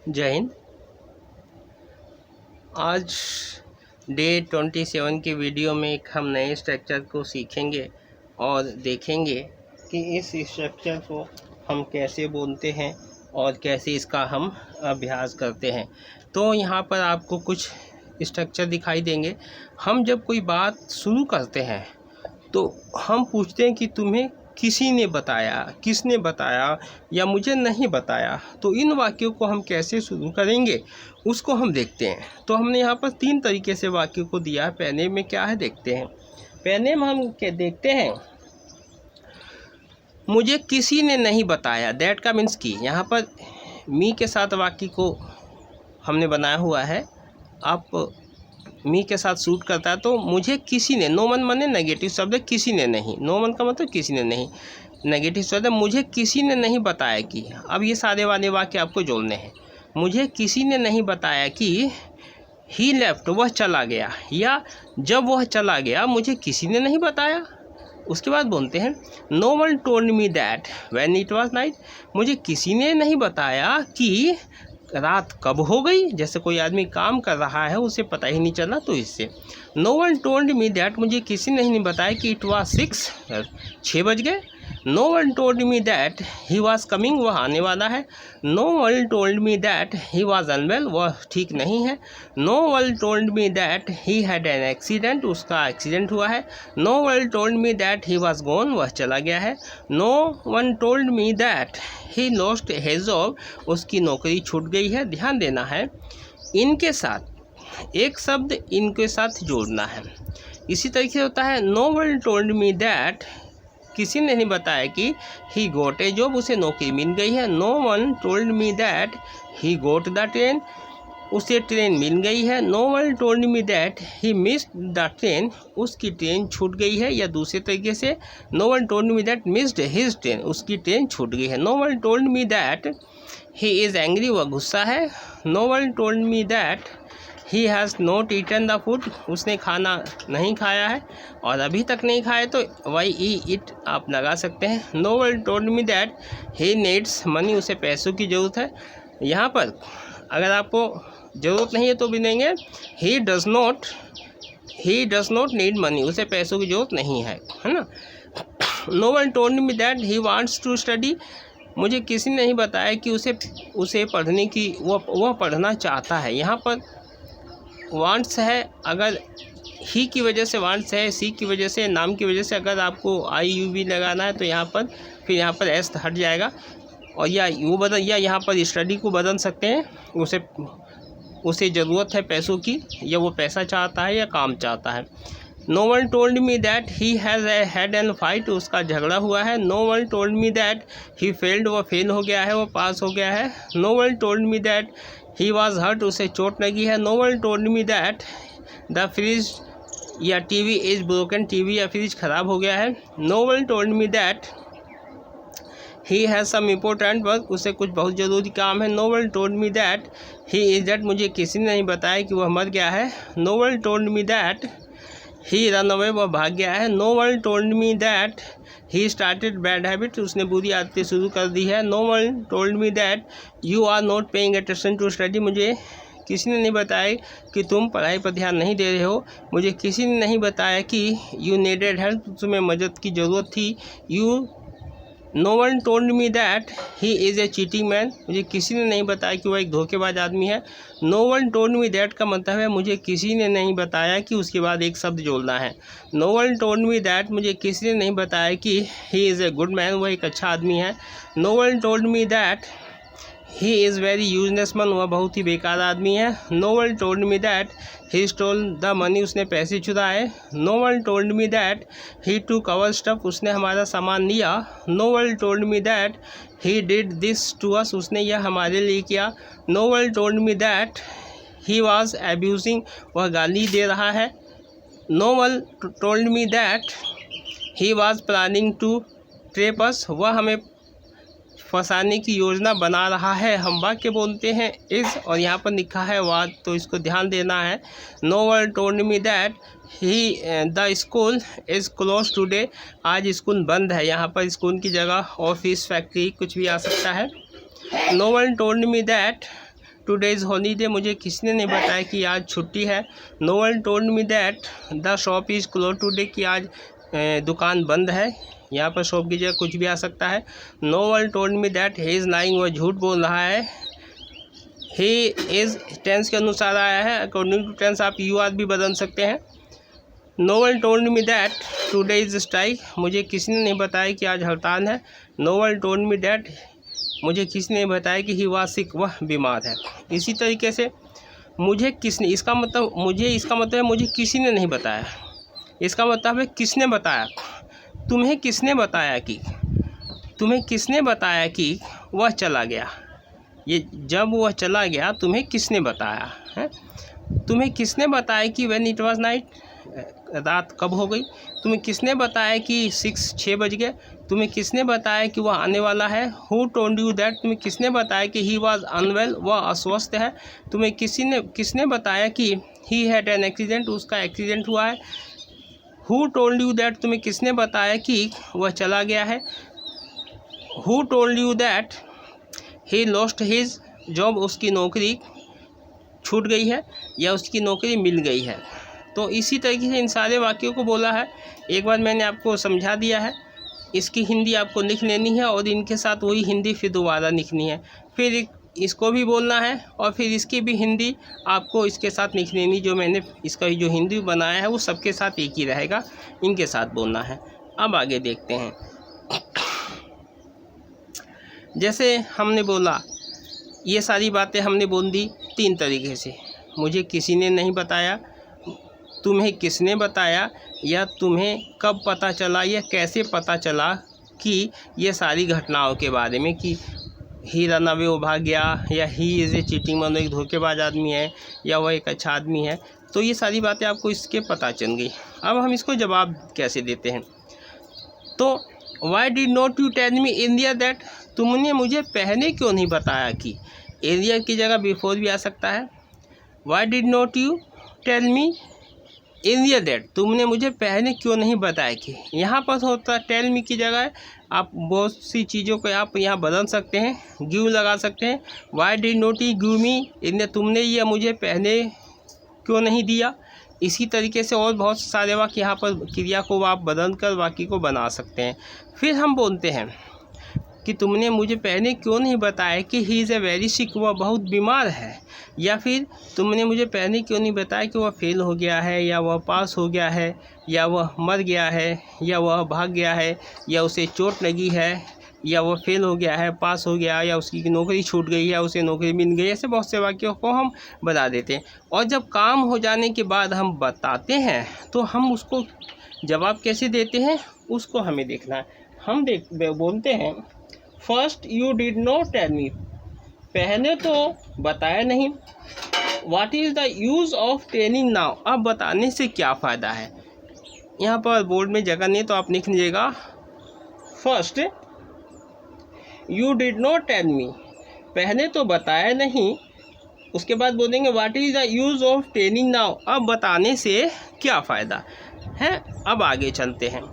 जय हिंद। आज डे 27 के वीडियो में एक हम नए स्ट्रक्चर को सीखेंगे और देखेंगे कि इस स्ट्रक्चर को हम कैसे बोलते हैं और कैसे इसका हम अभ्यास करते हैं। तो यहाँ पर आपको कुछ स्ट्रक्चर दिखाई देंगे। हम जब कोई बात शुरू करते हैं तो हम पूछते हैं कि तुम्हें किसी ने बताया, किसने बताया या मुझे नहीं बताया। तो इन वाक्यों को हम कैसे शुरू करेंगे उसको हम देखते हैं। तो हमने यहाँ पर 3 तरीके से वाक्यों को दिया है। पहले में क्या है देखते हैं। पहले में हम क्या देखते हैं, मुझे किसी ने नहीं बताया। दैट का मीन्स की। यहाँ पर मी के साथ वाक्य को हमने बनाया हुआ है। आप मी के साथ सूट करता है तो मुझे किसी ने, नो वन माने नेगेटिव शब्द है, किसी ने नहीं। नो वन का मतलब किसी ने नहीं, नेगेटिव शब्द है। मुझे किसी ने नहीं बताया कि, अब ये सारे वाले वाक्य आपको जोड़ने हैं। मुझे किसी ने नहीं बताया कि ही लेफ्ट, वह चला गया, या जब वह चला गया मुझे किसी ने नहीं बताया। उसके बाद बोलते हैं no one told me that when it was night. मुझे किसी ने नहीं बताया कि रात कब हो गई। जैसे कोई आदमी काम कर रहा है उसे पता ही नहीं चला, तो इससे no one told me that, मुझे किसी ने नहीं बताया कि इट वाज 6 बज गए। No one told me that he was coming, वह आने वाला है। No one told me that he was unwell, वह ठीक नहीं है। No one told me that he had an accident, उसका एक्सीडेंट हुआ है। No one told me that he was gone, वह चला गया है। No one told me that he lost his job, उसकी नौकरी छूट गई है। ध्यान देना है, इनके साथ एक शब्द इनके साथ जोड़ना है। इसी तरीके से होता है no one told me that, किसी ने नहीं बताया कि ही गोट ए जॉब, उसे नौकरी मिल गई है। No one told me that he got the train, उसे ट्रेन मिल गई है। No one told me that he missed the train, उसकी ट्रेन छूट गई है। या दूसरे तरीके से no one told me that missed his train, उसकी ट्रेन छूट गई है। No one told me that he is angry, वह गुस्सा है। No one told me that he has not eaten the food, उसने खाना नहीं खाया है और अभी तक नहीं खाया, तो वाई ई इट आप लगा सकते हैं। No one told me that he needs money, उसे पैसों की ज़रूरत है। यहाँ पर अगर आपको ज़रूरत नहीं है तो भी देंगे he does not need money, उसे पैसों की ज़रूरत नहीं है ना। No one told me that he wants to study, मुझे किसी ने नहीं बताया कि उसे पढ़ने की, वह पढ़ना चाहता है। यहाँ पर वांट्स है, अगर ही की वजह से वांट्स है, सी की वजह से, नाम की वजह से अगर आपको आई यू वी लगाना है तो यहाँ पर फिर यहाँ पर एस हट जाएगा और या यू बदल, या यहाँ पर स्टडी को बदल सकते हैं। उसे ज़रूरत है पैसों की, या वो पैसा चाहता है या काम चाहता है। No one told me that he has had an fight, उसका झगड़ा हुआ है। No one told me that he failed, वह फेल हो गया है, वो पास हो गया है। No one told me that he was hurt, उसे चोट लगी है। No one told me that the fridge या टीवी इज़ ब्रोकन, टीवी या फ्रिज ख़राब हो गया है। No one told me that he has some important work, उसे कुछ बहुत ज़रूरी काम है। No one told me that he is dead, मुझे किसी ने नहीं बताया कि वह मर गया है। No one told me that he run away, वह भाग गया है। No one told me that he started bad habit, उसने बुरी आदतें शुरू कर दी है। No one told me that you are not paying attention to study, मुझे किसी ने नहीं बताया कि तुम पढ़ाई पर ध्यान नहीं दे रहे हो। मुझे किसी ने नहीं बताया कि यू नीडेड हेल्प, तुम्हें मदद की ज़रूरत थी। No one told me that he is a cheating man, मुझे किसी ने नहीं बताया कि वह एक धोखेबाज आदमी है। No one told me that का मतलब है मुझे किसी ने नहीं बताया कि, उसके बाद एक शब्द जोड़ना है। No one told me that, मुझे किसी ने नहीं बताया कि he is a good man, वह एक अच्छा आदमी है। No one told me that he is very useless man, वह बहुत ही बेकार आदमी है। No one told me that he stole the money, उसने पैसे चुराए। No one told me that he took our stuff, उसने हमारा सामान लिया। No one told me that he did this to us, उसने यह हमारे लिए किया। No one told me that he was abusing, वह गाली दे रहा है। No one told me that he was planning to trap us, वह हमें फंसाने की योजना बना रहा है। हम वाक्य बोलते हैं इज़, और यहाँ पर लिखा है वाज, तो इसको ध्यान देना है। No one told me that he the school is close today, आज स्कूल बंद है। यहाँ पर स्कूल की जगह ऑफिस, फैक्ट्री कुछ भी आ सकता है। No one told me that today is holiday, मुझे किसने नहीं बताया कि आज छुट्टी है। No one told me that the shop is close today, कि आज दुकान बंद है। यहाँ पर शॉप की जगह कुछ भी आ सकता है। No one told me that he is lying, वह झूठ बोल रहा है। ही इज़ टेंस के अनुसार आया है, अकॉर्डिंग टू टेंस आप यू आर भी बदल सकते हैं। No one told me that today is strike, मुझे किसी ने नहीं बताया कि आज हड़ताल है। No one told me that, मुझे किसी ने बताया कि ही वाज सिक, वह बीमार है। इसी तरीके से मुझे किसने, इसका मतलब मुझे किसी ने नहीं बताया, इसका मतलब है किसने बताया। तुम्हें किसने बताया कि वह चला गया, ये जब वह चला गया तुम्हें किसने बताया है। तुम्हें किसने बताया कि व्हेन इट वाज नाइट, रात कब हो गई। तुम्हें किसने बताया कि 6 बज गए। तुम्हें किसने बताया कि वह आने वाला है। हु टोल्ड यू दैट, तुम्हें किसने बताया कि ही वाज अनवेल, वह अस्वस्थ है। तुम्हें किसने बताया कि ही हैड एन एक्सीडेंट, उसका एक्सीडेंट हुआ है। हु टोल्ड यू दैट, तुम्हें किसने बताया कि वह चला गया है। Who told you that he lost his job, उसकी नौकरी छूट गई है या उसकी नौकरी मिल गई है। तो इसी तरीके से इन सारे वाक्यों को बोला है। एक बार मैंने आपको समझा दिया है, इसकी हिंदी आपको लिख लेनी है और इनके साथ वही हिंदी फिर दोबारा लिखनी है। फिर इसको भी बोलना है और फिर इसकी भी हिंदी आपको इसके साथ लिख लेनी। जो मैंने इसका जो हिंदी बनाया है वो सबके साथ एक ही रहेगा, इनके साथ बोलना है। अब आगे देखते हैं। जैसे हमने बोला, ये सारी बातें हमने बोल दी 3 तरीके से। मुझे किसी ने नहीं बताया, तुम्हें किसने बताया, या तुम्हें कब पता चला या कैसे पता चला कि ये सारी घटनाओं के बारे में, कि ही रन अवे, वो भाग गया, या ही इज़ ए चीटिंग मैन, एक धोखेबाज आदमी है, या वह एक अच्छा आदमी है। तो ये सारी बातें आपको इसके पता चल गई। अब हम इसको जवाब कैसे देते हैं। तो why did not you tell me earlier that, तुमने मुझे पहले क्यों नहीं बताया कि, एरिया की जगह बिफोर भी आ सकता है। Why did not you tell me earlier that, तुमने मुझे पहले क्यों नहीं बताया कि। यहाँ पर होता है टेल मी की जगह आप बहुत सी चीज़ों को आप यहाँ बदल सकते हैं, गिव लगा सकते हैं। Y did not you give me area, तुमने ये मुझे पहले क्यों नहीं दिया। इसी तरीके से और बहुत सारे वाक्य यहाँ पर क्रिया को आप बदल कर वाक्य को बना सकते हैं। फिर हम बोलते हैं कि तुमने मुझे पहले क्यों नहीं बताया कि he is a very sick, वह बहुत बीमार है। या फिर तुमने मुझे पहले क्यों नहीं बताया कि वह फेल हो गया है, या वह पास हो गया है, या वह मर गया है, या वह भाग गया है, या उसे चोट लगी है, या वह फेल हो गया है, पास हो गया, या उसकी नौकरी छूट गई है, उसे नौकरी मिल गई। ऐसे बहुत से वाक्यों को हम बता देते हैं। और जब काम हो जाने के बाद हम बताते हैं तो हम उसको जवाब कैसे देते हैं उसको हमें देखना है। हम बोलते हैं first you did not tell me, पहले तो बताया नहीं। What is the use of telling now, अब बताने से क्या फ़ायदा है। यहाँ पर बोर्ड में जगह नहीं तो आप लिख लीजिएगा first you did not tell me, पहले तो बताया नहीं। उसके बाद बोलेंगे what is the use of telling now, अब बताने से क्या फ़ायदा है। अब आगे चलते हैं।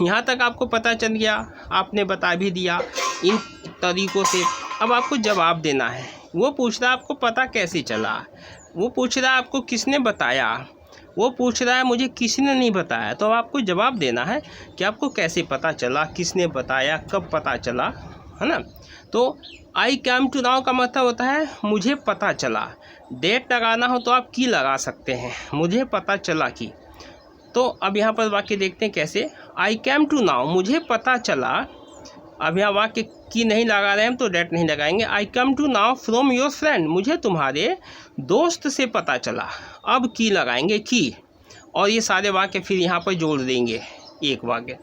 यहाँ तक आपको पता चल गया, आपने बता भी दिया इन तरीक़ों से। अब आपको जवाब देना है। वो पूछ रहा है आपको पता कैसे चला, वो पूछ रहा है आपको किसने बताया, वो पूछ रहा है मुझे किसी ने नहीं बताया। तो आपको जवाब देना है कि आपको कैसे पता चला, किसने बताया, कब पता चला, है ना। तो आई कैम टू नाउ का मतलब होता है मुझे पता चला। डेट लगाना हो तो आप की लगा सकते हैं, मुझे पता चला कि। तो अब यहाँ पर वाक्य देखते हैं कैसे। आई कैम टू नाउ, मुझे पता चला। अब यहाँ वाक्य की नहीं लगा रहे हैं तो डेट नहीं लगाएंगे। I come to now from your friend, मुझे तुम्हारे दोस्त से पता चला। अब की लगाएंगे की, और ये सारे वाक्य फिर यहाँ पर जोड़ देंगे एक वाक्य।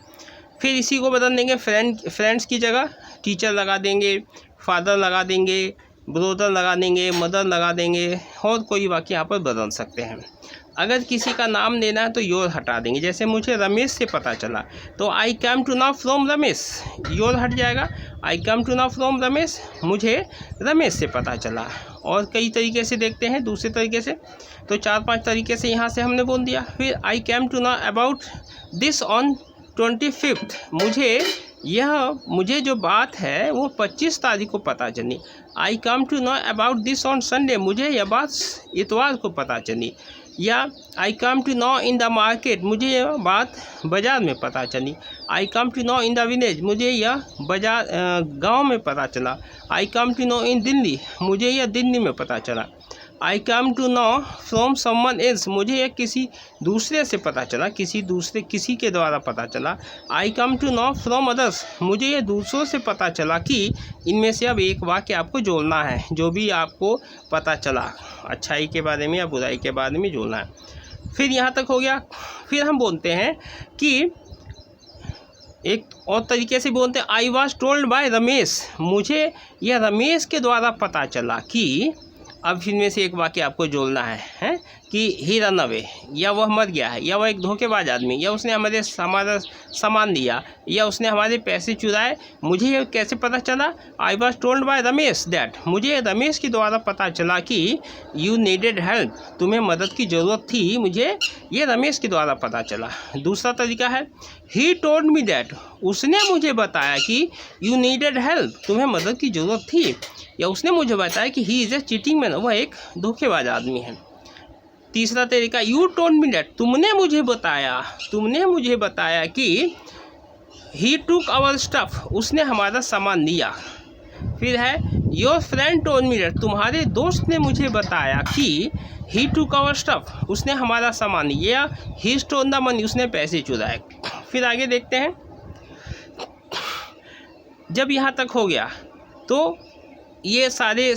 फिर इसी को बदल देंगे, फ्रेंड्स की जगह टीचर लगा देंगे, फादर लगा देंगे, ब्रदर लगा देंगे, मदर लगा देंगे, और कोई वाक्य यहाँ पर बदल सकते हैं। अगर किसी का नाम लेना है तो योर हटा देंगे। जैसे मुझे रमेश से पता चला तो I come to now from Ramesh, your हट जाएगा। I come to now from Ramesh, मुझे रमेश से पता चला। और कई तरीके से देखते हैं दूसरे तरीके से, तो 4-5 तरीके से यहाँ से हमने बोल दिया। फिर I come to now about this on 25th, मुझे यह मुझे जो बात है वो 25 तारीख को पता चली। I come to know about this on Sunday, मुझे यह बात इतवार को पता चली। या I come to know in the market, मुझे यह बात बाज़ार में पता चली। I come to know in the village, मुझे यह बाज़ार गांव में पता चला। I come to know in Delhi, मुझे यह दिल्ली में पता चला। I come to know from someone else, मुझे यह किसी दूसरे से पता चला, किसी के द्वारा पता चला। I come to know from others, मुझे यह दूसरों से पता चला कि इनमें से अब एक वाक्य आपको जोड़ना है, जो भी आपको पता चला अच्छाई के बारे में या बुराई के बारे में जोड़ना है। फिर यहाँ तक हो गया। फिर हम बोलते हैं कि एक और तरीके से बोलते हैं I was told by Ramesh, मुझे यह रमेश के द्वारा पता चला कि, अब इनमें से एक वाक्य आपको जोड़ना है कि ही रन अवे, या वह मर गया है, या वह एक धोखेबाज आदमी, या उसने हमारा सामान लिया, या उसने हमारे पैसे चुराए। मुझे ये कैसे पता चला? I was told by Ramesh that, मुझे रमेश के द्वारा पता चला कि यू नीडेड हेल्प, तुम्हें मदद की ज़रूरत थी, मुझे ये रमेश के द्वारा पता चला। दूसरा तरीका है ही टोल्ड मी दैट, उसने मुझे बताया कि यू नीडेड हेल्प, तुम्हें मदद की ज़रूरत थी, या उसने मुझे बताया कि he is a cheating man, वह एक धोखेबाज आदमी है। तीसरा तरीका यू टोल्ड मी दैट, तुमने मुझे बताया कि ही टुक आवर स्टफ, उसने हमारा सामान लिया। फिर है your friend told me that, तुम्हारे दोस्त ने मुझे बताया कि ही टुक आवर स्टफ, उसने हमारा सामान लिया। ही स्टोल द मनी, उसने पैसे चुराए। फिर आगे देखते हैं। जब यहाँ तक हो गया तो ये सारे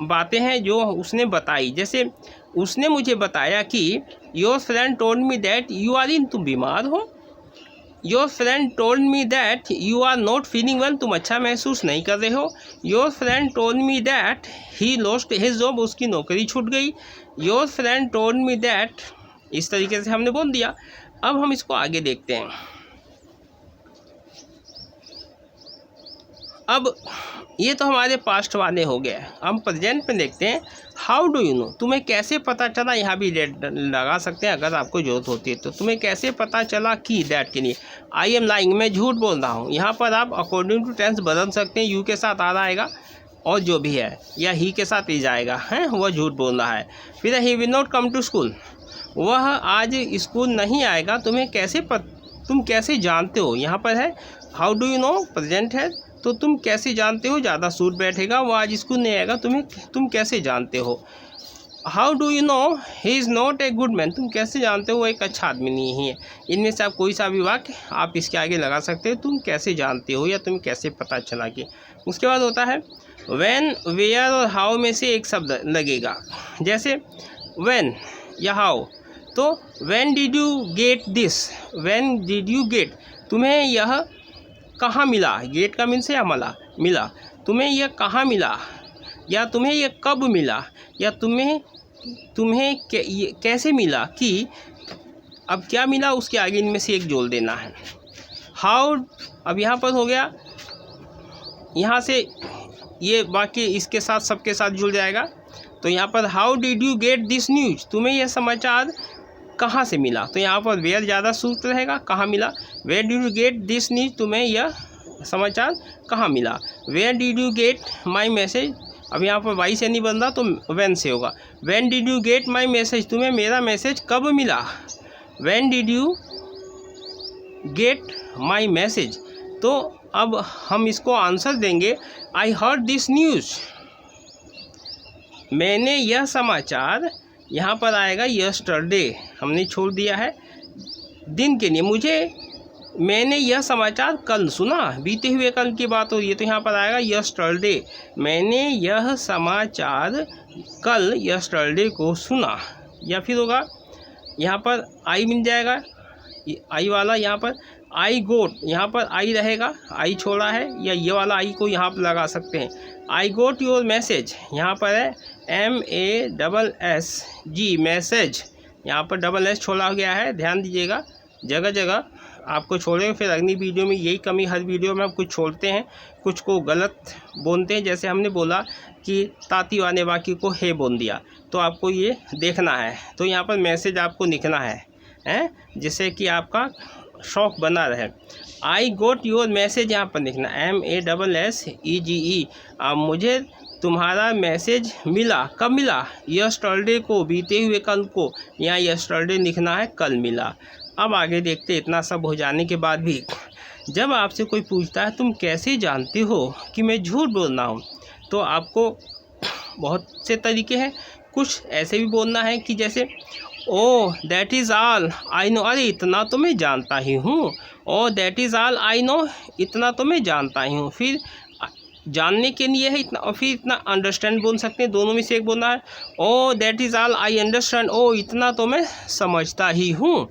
बातें हैं जो उसने बताई। जैसे उसने मुझे बताया कि your friend told me that you are ill, तुम बीमार हो। Your friend told me that you are not feeling well, तुम अच्छा महसूस नहीं कर रहे हो। Your friend told me that he lost his job, उसकी नौकरी छूट गई। Your friend told me that, इस तरीके से हमने बोल दिया। अब हम इसको आगे देखते हैं। अब ये तो हमारे पास्ट वाले हो गए। हम प्रेजेंट में देखते हैं। हाउ डू यू नो, तुम्हें कैसे पता चला, यहाँ भी डेट लगा सकते हैं अगर आपको ज़रूरत होती है तो। तुम्हें कैसे पता चला कि, दैट के लिए आई एम लाइंग, मैं झूठ बोल रहा हूँ। यहाँ पर आप अकॉर्डिंग टू टेंस बदल सकते हैं, यू के साथ आ आएगा और जो भी है, या ही के साथ इज आएगा, है वह झूठ बोल रहा है। फिर he will not come to school, वह आज स्कूल नहीं आएगा। तुम कैसे जानते हो, यहाँ पर है how do you know, present है तो तुम कैसे जानते हो ज़्यादा सूट बैठेगा, वो आज स्कूल नहीं आएगा, तुम कैसे जानते हो। How do you know he is not a good man, तुम कैसे जानते हो वो एक अच्छा आदमी नहीं है। इनमें से आप कोई सा भी वाक्य आप इसके आगे लगा सकते हो, तुम कैसे जानते हो या तुम्हें कैसे पता चला कि। उसके बाद होता है व्हेन, वेयर और हाउ में से एक शब्द लगेगा। जैसे व्हेन या हाउ, तो when did you get this, when did you gate, तुम्हें यह कहाँ मिला, गेट का मीन्स है मिला, तुम्हें यह कहाँ मिला, या तुम्हें यह कब मिला, या तुम्हें कैसे मिला कि, अब क्या मिला उसके आगे इनमें से एक जोड़ देना है। हाउ, अब यहाँ पर हो गया, यहाँ से ये बाकी इसके साथ सबके साथ जुड़ जाएगा। तो यहाँ पर how did you get this news, तुम्हें यह समाचार कहाँ से मिला, तो यहाँ पर वेयर ज़्यादा सूट रहेगा, कहाँ मिला। Where did you get this news, तुम्हें यह समाचार कहाँ मिला। Where did you get my message, अब यहाँ पर वाई से नहीं बन रहा तो व्हेन से होगा। When did you get my message, तुम्हें मेरा मैसेज कब मिला। When did you get my message, तो अब हम इसको आंसर देंगे आई हर्ड दिस न्यूज़, मैंने यह समाचार, यहाँ पर आएगा यस्टरडे, हमने छोड़ दिया है दिन के लिए, मैंने यह समाचार कल सुना, बीते हुए कल की बात हो रही है तो यहाँ पर आएगा यस्टरडे, मैंने यह समाचार कल यस्टरडे को सुना। या फिर होगा यहाँ पर आई मिल जाएगा, आई वाला यहाँ पर आई गोट, यहाँ पर आई रहेगा, आई छोड़ा है, या ये वाला आई को यहाँ पर लगा सकते हैं। आई गोट योर मैसेज, यहाँ पर है MASSG मैसेज, यहाँ पर SS छोड़ा गया है, ध्यान दीजिएगा। जगह जगह आपको छोड़ेंगे, फिर अगली वीडियो में यही कमी, हर वीडियो में हम कुछ छोड़ते हैं, कुछ को गलत बोलते हैं। जैसे हमने बोला कि ताती वाले वाक्य को हे बोल दिया, तो आपको ये देखना है। तो यहाँ पर मैसेज आपको लिखना है जिससे कि आपका शौक बना रहे। आई गोट योर मैसेज, यहाँ पर लिखना MASSEGE। मुझे तुम्हारा मैसेज मिला, कब मिला? यस्टरडे को, बीते हुए कल को। यहाँ यस्टरडे लिखना है, कल मिला। अब आगे देखते, इतना सब हो जाने के बाद भी जब आपसे कोई पूछता है तुम कैसे जानते हो कि मैं झूठ बोल रहा हूँ, तो आपको बहुत से तरीके हैं। कुछ ऐसे भी बोलना है कि जैसे ओह that is all I know, अरे इतना तो मैं जानता ही हूँ। ओह that is all I know, इतना तो मैं जानता ही हूँ। फिर जानने के लिए है इतना, और फिर इतना अंडरस्टैंड बोल सकते हैं, दोनों में से एक बोलना है। Oh that is all I understand, ओ इतना तो मैं समझता ही हूँ।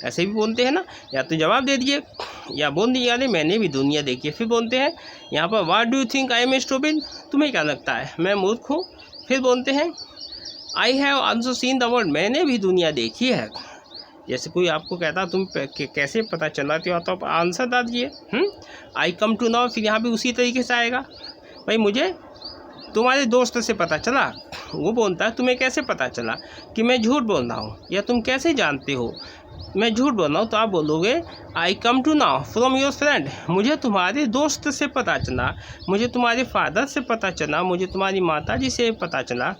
ऐसे भी बोलते हैं ना, या तो जवाब दे दिए या बोल दिए अरे मैंने भी दुनिया देखी है। फिर बोलते हैं यहाँ पर what do you think I am stupid, तुम्हें क्या लगता है मैं मूर्ख हूँ। फिर बोलते हैं I have also seen the world, मैंने भी दुनिया देखी है। जैसे कोई आपको कहता तुम कैसे पता चला, तो आप आंसर डाल दीजिए आई कम टू नो। फिर यहाँ भी उसी तरीके से आएगा, भाई मुझे तुम्हारे दोस्त से पता चला। वो बोलता है तुम्हें कैसे पता चला कि मैं झूठ बोल रहा हूँ, या तुम कैसे जानते हो मैं झूठ बोल रहा हूँ। तो आप बोलोगे I come to now from your friend, मुझे तुम्हारे दोस्त से पता चला, मुझे तुम्हारे फादर से पता चला, मुझे तुम्हारी माता जी से पता चला।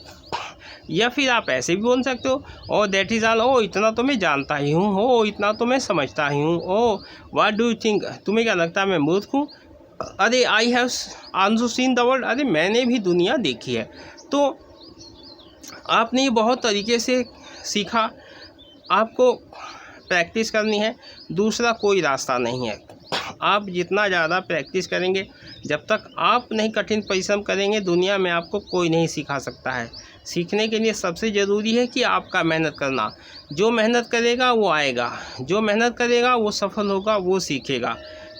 या फिर आप ऐसे भी बोल सकते हो ओ दैट इज़ ऑल, ओ इतना तो मैं जानता ही हूँ, ओ इतना तो मैं समझता ही हूँ। Oh what do you think, तुम्हें क्या लगता है मैं मूर्ख हूँ। अरे I have also seen the world, अरे मैंने भी दुनिया देखी है। तो आपने ये बहुत तरीके से सीखा, आपको प्रैक्टिस करनी है, दूसरा कोई रास्ता नहीं है। आप जितना ज़्यादा प्रैक्टिस करेंगे, जब तक आप नहीं कठिन परिश्रम करेंगे, दुनिया में आपको कोई नहीं सिखा सकता है। सीखने के लिए सबसे ज़रूरी है कि आपका मेहनत करना। जो मेहनत करेगा वो आएगा, जो मेहनत करेगा वो सफल होगा, वो सीखेगा।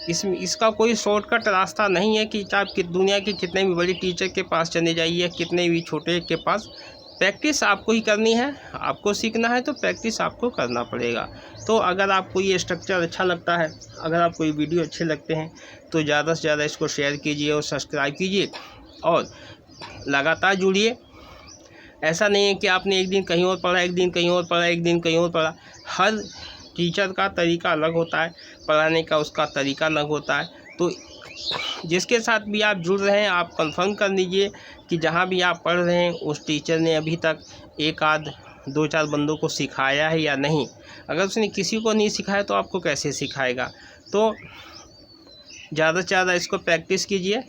इसका कोई शॉर्टकट रास्ता नहीं है कि आप दुनिया के कितने भी बड़े टीचर के पास चले जाइए, कितने भी छोटे के पास। प्रैक्टिस आपको ही करनी है, आपको सीखना है तो प्रैक्टिस आपको करना पड़ेगा। तो अगर आपको ये स्ट्रक्चर अच्छा लगता है, अगर आपको ये वीडियो अच्छे लगते हैं, तो ज़्यादा से ज़्यादा इसको शेयर कीजिए और सब्सक्राइब कीजिए और लगातार जुड़िए। ऐसा नहीं है कि आपने एक दिन कहीं और पढ़ा, एक दिन कहीं और पढ़ा, एक दिन कहीं और पढ़ा। हर टीचर का तरीका अलग होता है, पढ़ाने का उसका तरीका अलग होता है। तो जिसके साथ भी आप जुड़ रहे हैं, आप कंफर्म कर लीजिए कि जहाँ भी आप पढ़ रहे हैं उस टीचर ने अभी तक एक आध 2-4 बंदों को सिखाया है या नहीं। अगर उसने किसी को नहीं सिखाया तो आपको कैसे सिखाएगा। तो ज़्यादा से ज़्यादा इसको प्रैक्टिस कीजिए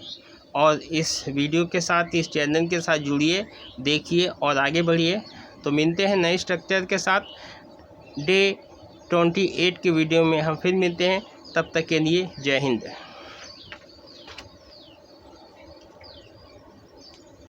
और इस वीडियो के साथ, इस चैनल के साथ जुड़िए, देखिए और आगे बढ़िए। तो मिलते हैं नए स्ट्रक्चर के साथ। डे 28 की वीडियो में हम फिर मिलते हैं, तब तक के लिए जय हिंद।